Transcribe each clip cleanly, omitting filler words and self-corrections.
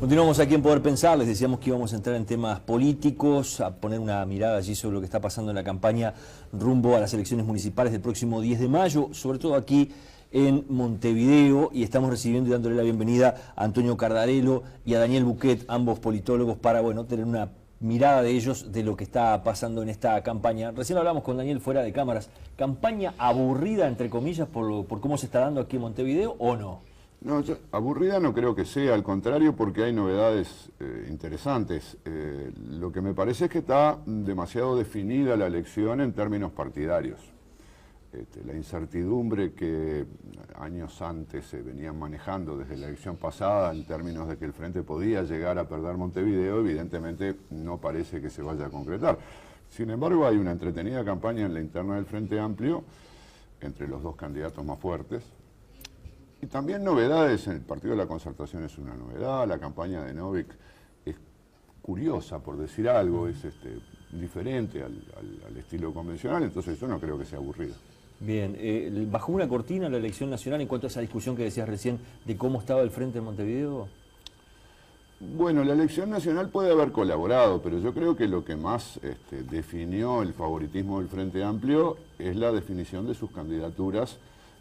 Continuamos aquí en Poder Pensar, les decíamos que íbamos a entrar en temas políticos, a poner una mirada allí sobre lo que está pasando en la campaña rumbo a las elecciones municipales del próximo 10 de mayo, sobre todo aquí en Montevideo, y estamos recibiendo y dándole la bienvenida a Antonio Cardarello y a Daniel Buquet, ambos politólogos, para tener una mirada de ellos de lo que está pasando en esta campaña. Recién hablamos con Daniel fuera de cámaras. ¿Campaña aburrida, entre comillas, por cómo se está dando aquí en Montevideo o no? No, aburrida no creo que sea, al contrario, porque hay novedades interesantes. Lo que me parece es que está demasiado definida la elección en términos partidarios. La incertidumbre que años antes se venían manejando desde la elección pasada en términos de que el Frente podía llegar a perder Montevideo, evidentemente no parece que se vaya a concretar. Sin embargo, hay una entretenida campaña en la interna del Frente Amplio entre los dos candidatos más fuertes. Y también novedades, en el Partido de la Concertación es una novedad, la campaña de Novik es curiosa, por decir algo, es diferente al estilo convencional, entonces yo no creo que sea aburrido. Bien, ¿bajó una cortina la elección nacional en cuanto a esa discusión que decías recién de cómo estaba el Frente en Montevideo? Bueno, la elección nacional puede haber colaborado, pero yo creo que lo que más definió el favoritismo del Frente Amplio es la definición de sus candidaturas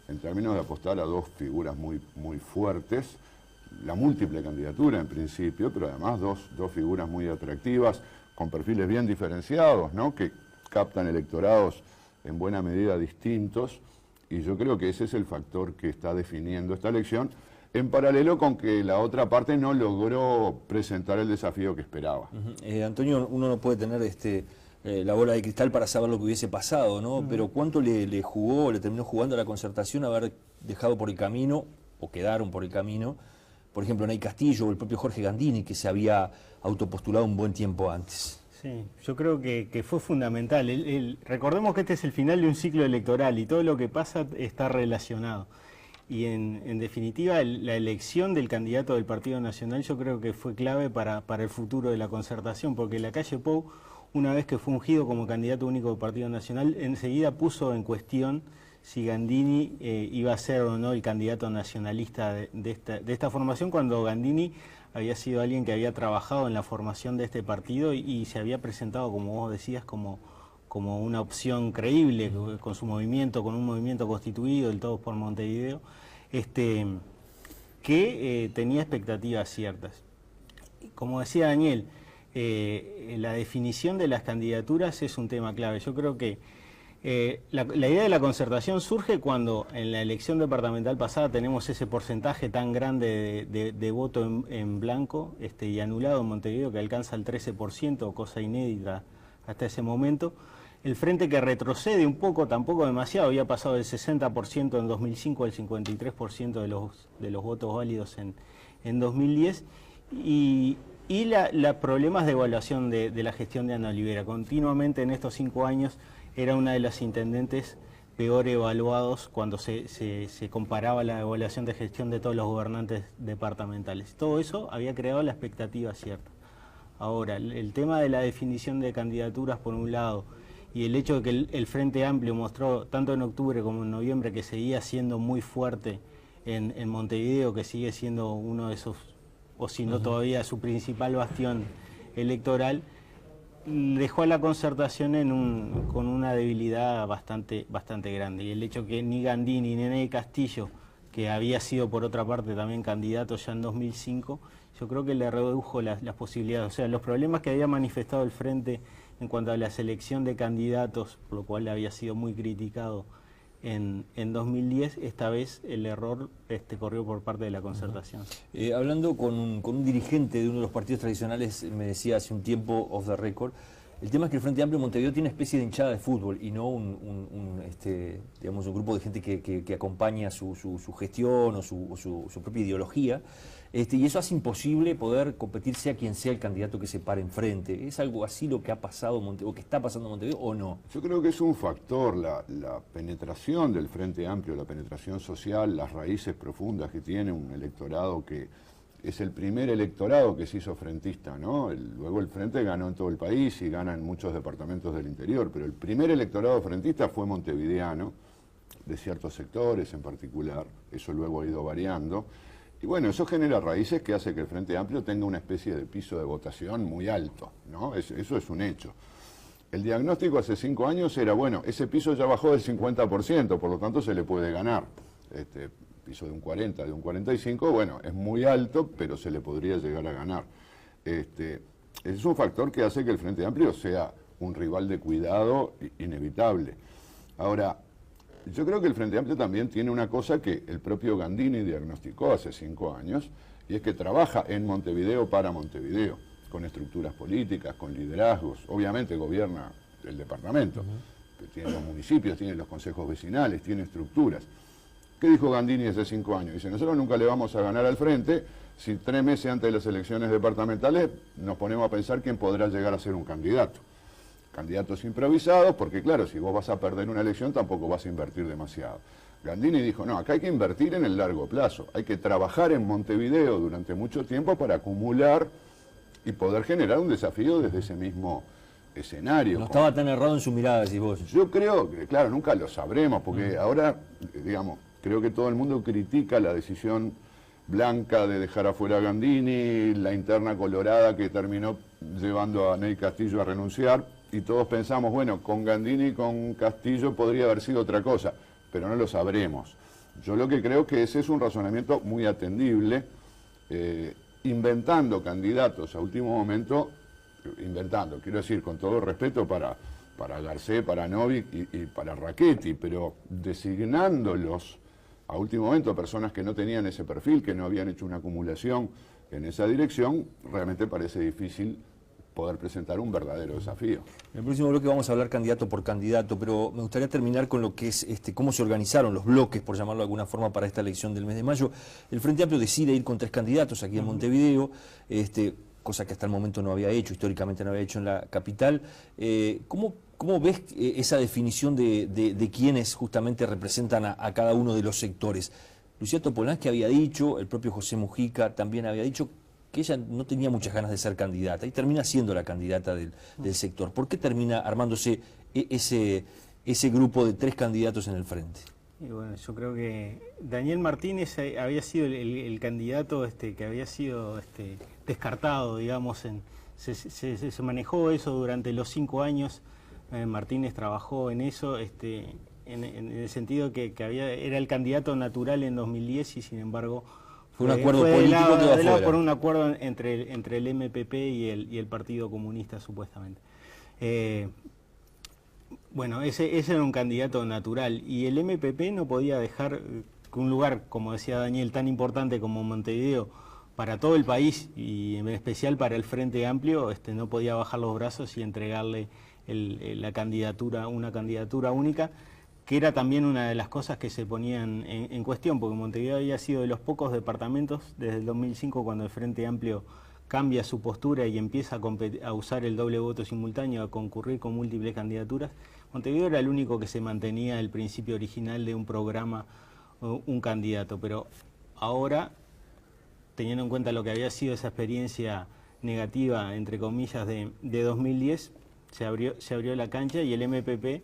en términos de apostar a dos figuras muy fuertes, la múltiple candidatura en principio, pero además dos figuras muy atractivas, con perfiles bien diferenciados, ¿no?, que captan electorados en buena medida distintos, y yo creo que ese es el factor que está definiendo esta elección, en paralelo con que la otra parte no logró presentar el desafío que esperaba. Antonio, uno no puede tener la bola de cristal para saber lo que hubiese pasado, ¿no? Pero ¿cuánto le terminó jugando a la Concertación haber dejado por el camino, o quedaron por el camino, por ejemplo, Ney Castillo o el propio Jorge Gandini, que se había autopostulado un buen tiempo antes? Sí, yo creo que fue fundamental. Recordemos que este es el final de un ciclo electoral y todo lo que pasa está relacionado. Y en definitiva, la elección del candidato del Partido Nacional yo creo que fue clave para el futuro de la Concertación, porque Lacalle Pou, una vez que fue ungido como candidato único del Partido Nacional, enseguida puso en cuestión si Gandini iba a ser o no el candidato nacionalista de esta formación, cuando Gandini había sido alguien que había trabajado en la formación de este partido y se había presentado, como vos decías, como una opción creíble, con su movimiento, con un movimiento constituido, el Todos por Montevideo, que tenía expectativas ciertas. Como decía Daniel, la definición de las candidaturas es un tema clave. Yo creo que la idea de la Concertación surge cuando en la elección departamental pasada tenemos ese porcentaje tan grande de voto en blanco y anulado en Montevideo, que alcanza el 13%, cosa inédita hasta ese momento. El Frente que retrocede un poco, tampoco demasiado, había pasado del 60% en 2005 al 53% de los votos válidos en 2010, y los problemas de evaluación de la gestión de Ana Olivera. Continuamente en estos 5 años era una de las intendentes peor evaluados cuando se comparaba la evaluación de gestión de todos los gobernantes departamentales. Todo eso había creado la expectativa cierta. Ahora, el tema de la definición de candidaturas por un lado, y el hecho de que el Frente Amplio mostró, tanto en octubre como en noviembre, que seguía siendo muy fuerte en Montevideo, que sigue siendo uno de esos, o si no todavía su principal bastión electoral, dejó a la Concertación con una debilidad bastante grande. Y el hecho que ni Gandini ni Ney Castillo, que había sido por otra parte también candidato ya en 2005, yo creo que le redujo las posibilidades. O sea, los problemas que había manifestado el Frente en cuanto a la selección de candidatos, por lo cual había sido muy criticado en 2010, esta vez el error corrió por parte de la Concertación. Hablando con un dirigente de uno de los partidos tradicionales, me decía hace un tiempo, off the record, el tema es que el Frente Amplio de Montevideo tiene una especie de hinchada de fútbol y no un grupo de gente que acompaña su gestión o su propia ideología, y eso hace imposible poder competir sea quien sea el candidato que se pare enfrente. ¿Es algo así lo que ha pasado o que está pasando en Montevideo o no? Yo creo que es un factor, la penetración del Frente Amplio, la penetración social, las raíces profundas que tiene un electorado que es el primer electorado que se hizo frentista, ¿no? Luego el Frente ganó en todo el país y gana en muchos departamentos del interior, pero el primer electorado frentista fue montevideano, de ciertos sectores en particular, eso luego ha ido variando, Y bueno, eso genera raíces que hace que el Frente Amplio tenga una especie de piso de votación muy alto, ¿no? Eso es un hecho. El diagnóstico hace 5 años era, bueno, ese piso ya bajó del 50%, por lo tanto se le puede ganar. Piso de un 40, de un 45, bueno, es muy alto, pero se le podría llegar a ganar. Es un factor que hace que el Frente Amplio sea un rival de cuidado inevitable. Ahora, yo creo que el Frente Amplio también tiene una cosa que el propio Gandini diagnosticó hace 5 años, y es que trabaja en Montevideo para Montevideo, con estructuras políticas, con liderazgos. Obviamente gobierna el departamento, tiene los municipios, tiene los consejos vecinales, tiene estructuras. ¿Qué dijo Gandini hace 5 años? Dice, nosotros nunca le vamos a ganar al Frente si 3 meses antes de las elecciones departamentales nos ponemos a pensar quién podrá llegar a ser un candidato. Candidatos improvisados, porque claro, si vos vas a perder una elección tampoco vas a invertir demasiado. Gandini dijo, no, acá hay que invertir en el largo plazo, hay que trabajar en Montevideo durante mucho tiempo para acumular y poder generar un desafío desde ese mismo escenario. No estaba tan errado en su mirada, decís vos. Yo creo que, claro, nunca lo sabremos, porque ahora, digamos, creo que todo el mundo critica la decisión blanca de dejar afuera a Gandini, la interna colorada que terminó llevando a Ney Castillo a renunciar, y todos pensamos, bueno, con Gandini y con Castillo podría haber sido otra cosa, pero no lo sabremos. Yo lo que creo que ese es un razonamiento muy atendible, inventando candidatos a último momento, inventando, quiero decir, con todo respeto para Garcés, para Novik y para Rackete, pero designándolos a último momento personas que no tenían ese perfil, que no habían hecho una acumulación en esa dirección, realmente parece difícil poder presentar un verdadero desafío. En el próximo bloque vamos a hablar candidato por candidato, pero me gustaría terminar con lo que es cómo se organizaron los bloques, por llamarlo de alguna forma, para esta elección del mes de mayo. El Frente Amplio decide ir con 3 candidatos aquí en Montevideo, cosa que hasta el momento no había hecho, históricamente no había hecho en la capital. ¿Cómo ves esa definición de quiénes justamente representan a cada uno de los sectores? Lucía Topolansky había dicho, el propio José Mujica también había dicho que ella no tenía muchas ganas de ser candidata y termina siendo la candidata del sector. ¿Por qué termina armándose ese grupo de 3 candidatos en el frente? Y bueno, yo creo que Daniel Martínez había sido el candidato que había sido descartado, digamos, se manejó eso durante los 5 años. Martínez trabajó en eso, en el sentido que era el candidato natural en 2010 y sin embargo fue un acuerdo político que de lado por un acuerdo entre el MPP y el Partido Comunista, supuestamente. Bueno, ese era un candidato natural y el MPP no podía dejar que un lugar, como decía Daniel, tan importante como Montevideo para todo el país y en especial para el Frente Amplio, no podía bajar los brazos y entregarle una candidatura única, que era también una de las cosas que se ponían en cuestión, porque Montevideo había sido de los pocos departamentos desde el 2005 cuando el Frente Amplio cambia su postura y empieza a usar el doble voto simultáneo, a concurrir con múltiples candidaturas. Montevideo era el único que se mantenía el principio original de un programa, un candidato, pero ahora, teniendo en cuenta lo que había sido esa experiencia negativa, entre comillas, de 2010, se abrió la cancha y el MPP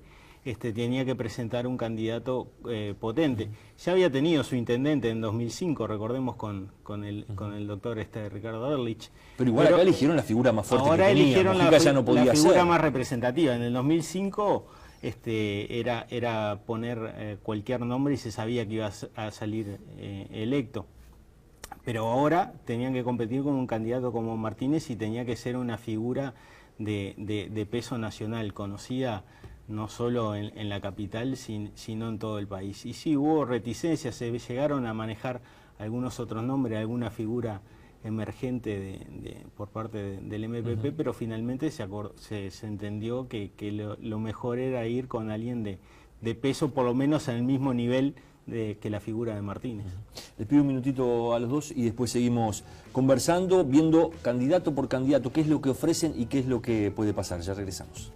tenía que presentar un candidato potente. Ya había tenido su intendente en 2005, recordemos con el doctor Ricardo Ehrlich. Pero igual acá eligieron la figura más fuerte ahora que tenía. Eligieron ya no podía la figura ser más representativa. En el 2005 era poner cualquier nombre y se sabía que iba a salir electo. Pero ahora tenían que competir con un candidato como Martínez y tenía que ser una figura de peso nacional, conocida no solo en la capital, sino en todo el país. Y sí, hubo reticencias, se llegaron a manejar algunos otros nombres, alguna figura emergente por parte del MPP, pero finalmente se entendió que lo mejor era ir con alguien de peso, por lo menos en el mismo nivel que la figura de Martínez. Les pido un minutito a los dos y después seguimos conversando, viendo candidato por candidato, qué es lo que ofrecen y qué es lo que puede pasar. Ya regresamos.